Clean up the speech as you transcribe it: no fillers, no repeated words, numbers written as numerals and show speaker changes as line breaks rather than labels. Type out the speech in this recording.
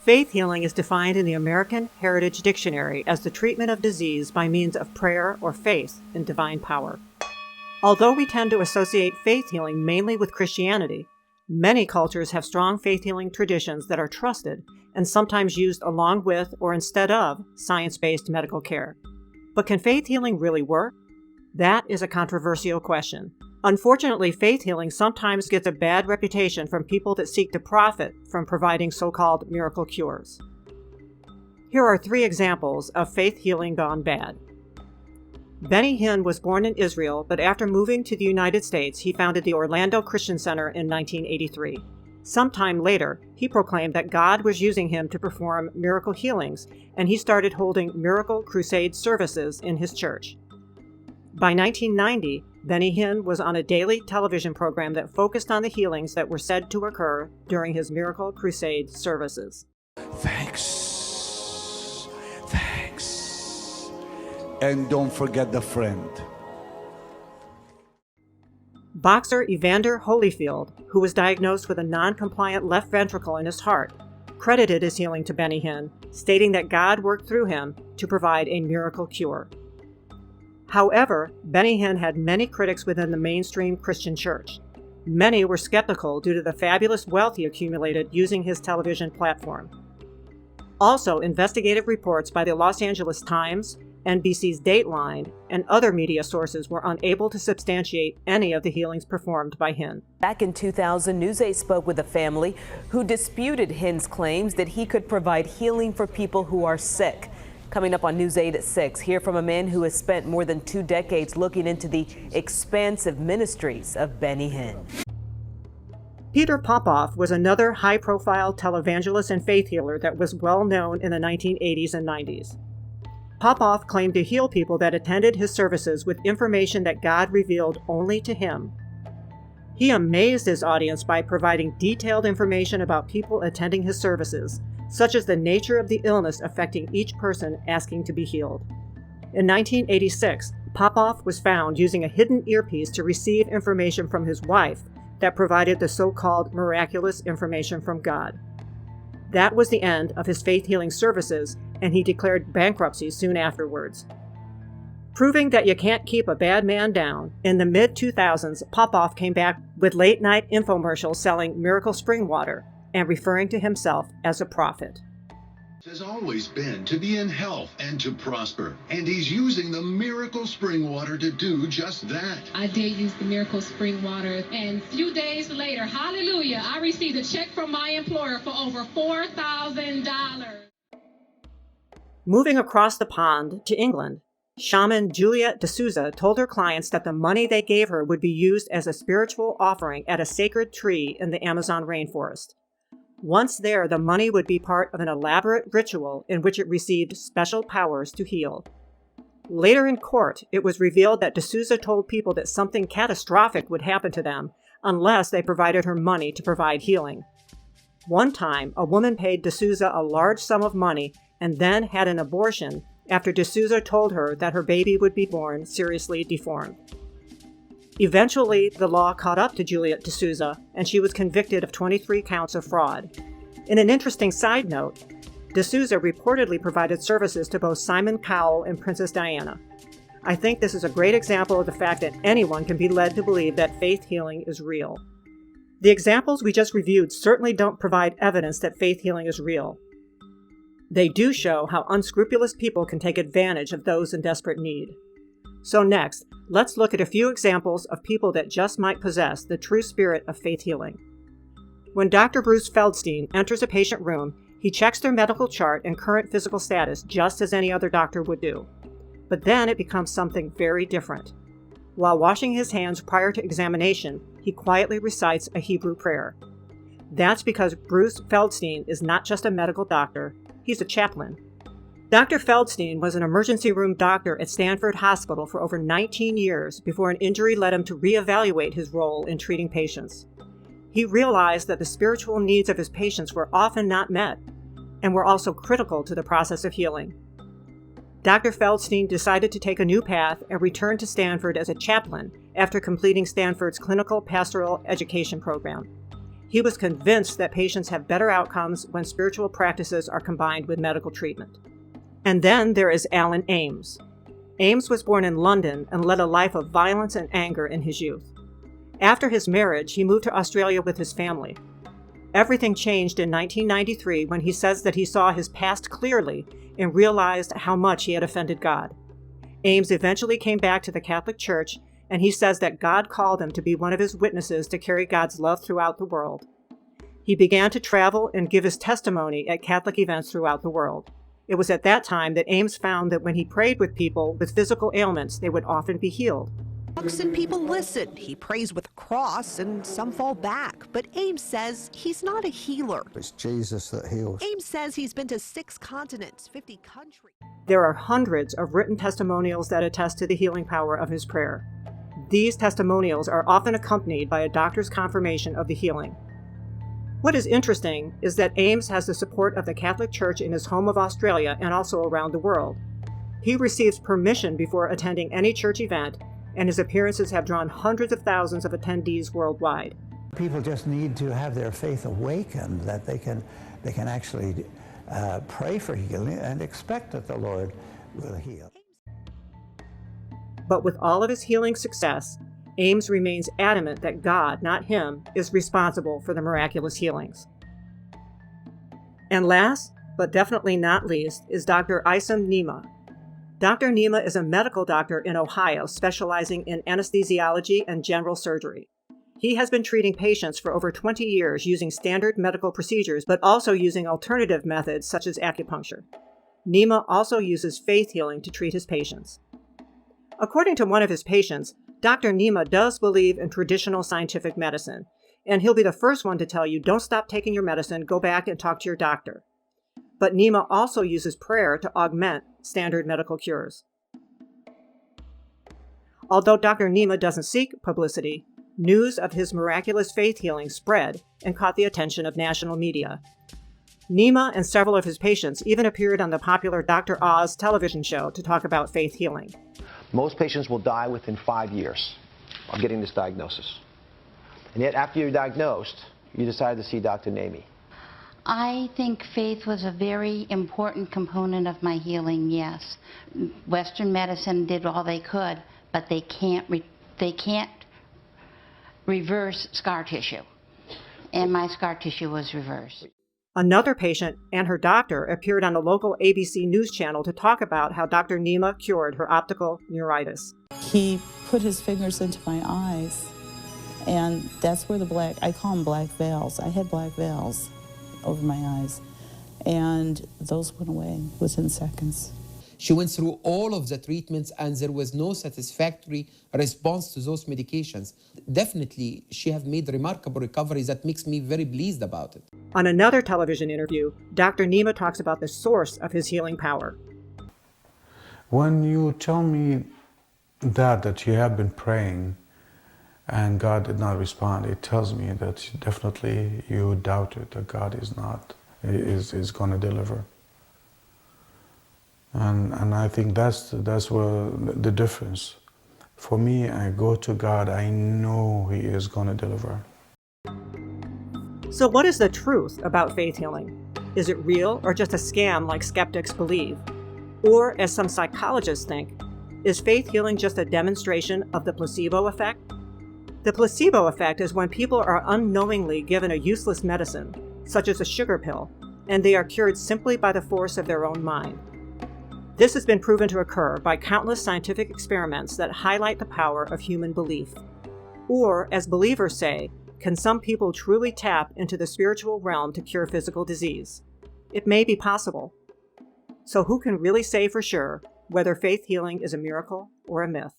Faith healing is defined in the American Heritage Dictionary as the treatment of disease by means of prayer or faith in divine power. Although we tend to associate faith healing mainly with Christianity, many cultures have strong faith healing traditions that are trusted and sometimes used along with or instead of science-based medical care. But can faith healing really work? That is a controversial question. Unfortunately, faith healing sometimes gets a bad reputation from people that seek to profit from providing so-called miracle cures. Here are 3 examples of faith healing gone bad. Benny Hinn was born in Israel, but after moving to the United States, he founded the Orlando Christian Center in 1983. Sometime later, he proclaimed that God was using him to perform miracle healings, and he started holding miracle crusade services in his church. By 1990, Benny Hinn was on a daily television program that focused on the healings that were said to occur during his miracle crusade services.
Thanks. And don't forget the friend.
Boxer Evander Holyfield, who was diagnosed with a non-compliant left ventricle in his heart, credited his healing to Benny Hinn, stating that God worked through him to provide a miracle cure. However, Benny Hinn had many critics within the mainstream Christian church. Many were skeptical due to the fabulous wealth he accumulated using his television platform. Also, investigative reports by the Los Angeles Times, NBC's Dateline, and other media sources were unable to substantiate any of the healings performed by Hinn.
Back in 2000, News 8 spoke with a family who disputed Hinn's claims that he could provide healing for people who are sick. Coming up on News 8 at 6, hear from a man who has spent more than 2 decades looking into the expansive ministries of Benny Hinn.
Peter Popoff was another high-profile televangelist and faith healer that was well known in the 1980s and 90s. Popoff claimed to heal people that attended his services with information that God revealed only to him. He amazed his audience by providing detailed information about people attending his services, such as the nature of the illness affecting each person asking to be healed. In 1986, Popoff was found using a hidden earpiece to receive information from his wife that provided the so-called miraculous information from God. That was the end of his faith healing services, and he declared bankruptcy soon afterwards. Proving that you can't keep a bad man down, in the mid-2000s, Popoff came back with late-night infomercials selling miracle spring water and referring to himself as a prophet.
Has always been to be in health and to prosper, and he's using the miracle spring water to do just that.
I did use the miracle spring water, and a few days later, hallelujah, I received a check from my employer for over $4,000.
Moving across the pond to England, shaman Juliet D'Souza told her clients that the money they gave her would be used as a spiritual offering at a sacred tree in the Amazon rainforest. Once there, the money would be part of an elaborate ritual in which it received special powers to heal. Later in court, it was revealed that D'Souza told people that something catastrophic would happen to them unless they provided her money to provide healing. One time, a woman paid D'Souza a large sum of money and then had an abortion after D'Souza told her that her baby would be born seriously deformed. Eventually, the law caught up to Juliet D'Souza, and she was convicted of 23 counts of fraud. In an interesting side note, D'Souza reportedly provided services to both Simon Cowell and Princess Diana. I think this is a great example of the fact that anyone can be led to believe that faith healing is real. The examples we just reviewed certainly don't provide evidence that faith healing is real. They do show how unscrupulous people can take advantage of those in desperate need. So next, let's look at a few examples of people that just might possess the true spirit of faith healing. When Dr. Bruce Feldstein enters a patient room, he checks their medical chart and current physical status just as any other doctor would do. But then it becomes something very different. While washing his hands prior to examination, he quietly recites a Hebrew prayer. That's because Bruce Feldstein is not just a medical doctor, he's a chaplain. Dr. Feldstein was an emergency room doctor at Stanford Hospital for over 19 years before an injury led him to reevaluate his role in treating patients. He realized that the spiritual needs of his patients were often not met and were also critical to the process of healing. Dr. Feldstein decided to take a new path and returned to Stanford as a chaplain after completing Stanford's clinical pastoral education program. He was convinced that patients have better outcomes when spiritual practices are combined with medical treatment. And then there is Alan Ames. Ames was born in London and led a life of violence and anger in his youth. After his marriage, he moved to Australia with his family. Everything changed in 1993 when he says that he saw his past clearly and realized how much he had offended God. Ames eventually came back to the Catholic Church, and he says that God called him to be one of his witnesses to carry God's love throughout the world. He began to travel and give his testimony at Catholic events throughout the world. It was at that time that Ames found that when he prayed with people with physical ailments, they would often be healed.
And people listen. He prays with a cross and some fall back. But Ames says he's not a healer.
It's Jesus that heals.
Ames says he's been to 6 continents, 50 countries.
There are hundreds of written testimonials that attest to the healing power of his prayer. These testimonials are often accompanied by a doctor's confirmation of the healing. What is interesting is that Ames has the support of the Catholic Church in his home of Australia and also around the world. He receives permission before attending any church event, and his appearances have drawn hundreds of thousands of attendees worldwide.
People just need to have their faith awakened, that they can actually pray for healing and expect that the Lord will heal.
But with all of his healing success, Ames remains adamant that God, not him, is responsible for the miraculous healings. And last, but definitely not least, is Dr. Isam Nima. Dr. Nima is a medical doctor in Ohio specializing in anesthesiology and general surgery. He has been treating patients for over 20 years using standard medical procedures, but also using alternative methods such as acupuncture. Nima also uses faith healing to treat his patients. According to one of his patients, Dr. Nima does believe in traditional scientific medicine, and he'll be the first one to tell you, don't stop taking your medicine, go back and talk to your doctor. But Nima also uses prayer to augment standard medical cures. Although Dr. Nima doesn't seek publicity, news of his miraculous faith healing spread and caught the attention of national media. Nima and several of his patients even appeared on the popular Dr. Oz television show to talk about faith healing.
Most patients will die within 5 years of getting this diagnosis. And yet after you're diagnosed, you decide to see Dr. Nami.
I think faith was a very important component of my healing, yes. Western medicine did all they could, but they can't reverse scar tissue. And my scar tissue was reversed.
Another patient and her doctor appeared on a local ABC News channel to talk about how Dr. Nima cured her optical neuritis.
He put his fingers into my eyes, and that's where I call them black veils. I had black veils over my eyes, and those went away within seconds.
She went through all of the treatments and there was no satisfactory response to those medications. Definitely, she has made remarkable recoveries that makes me very pleased about it.
On another television interview, Dr. Nima talks about the source of his healing power.
When you tell me that you have been praying and God did not respond, it tells me that definitely you doubted that God is going to deliver. And I think that's where the difference. For me, I go to God, I know He is going to deliver.
So what is the truth about faith healing? Is it real or just a scam like skeptics believe? Or, as some psychologists think, is faith healing just a demonstration of the placebo effect? The placebo effect is when people are unknowingly given a useless medicine, such as a sugar pill, and they are cured simply by the force of their own mind. This has been proven to occur by countless scientific experiments that highlight the power of human belief. Or, as believers say, can some people truly tap into the spiritual realm to cure physical disease? It may be possible. So who can really say for sure whether faith healing is a miracle or a myth?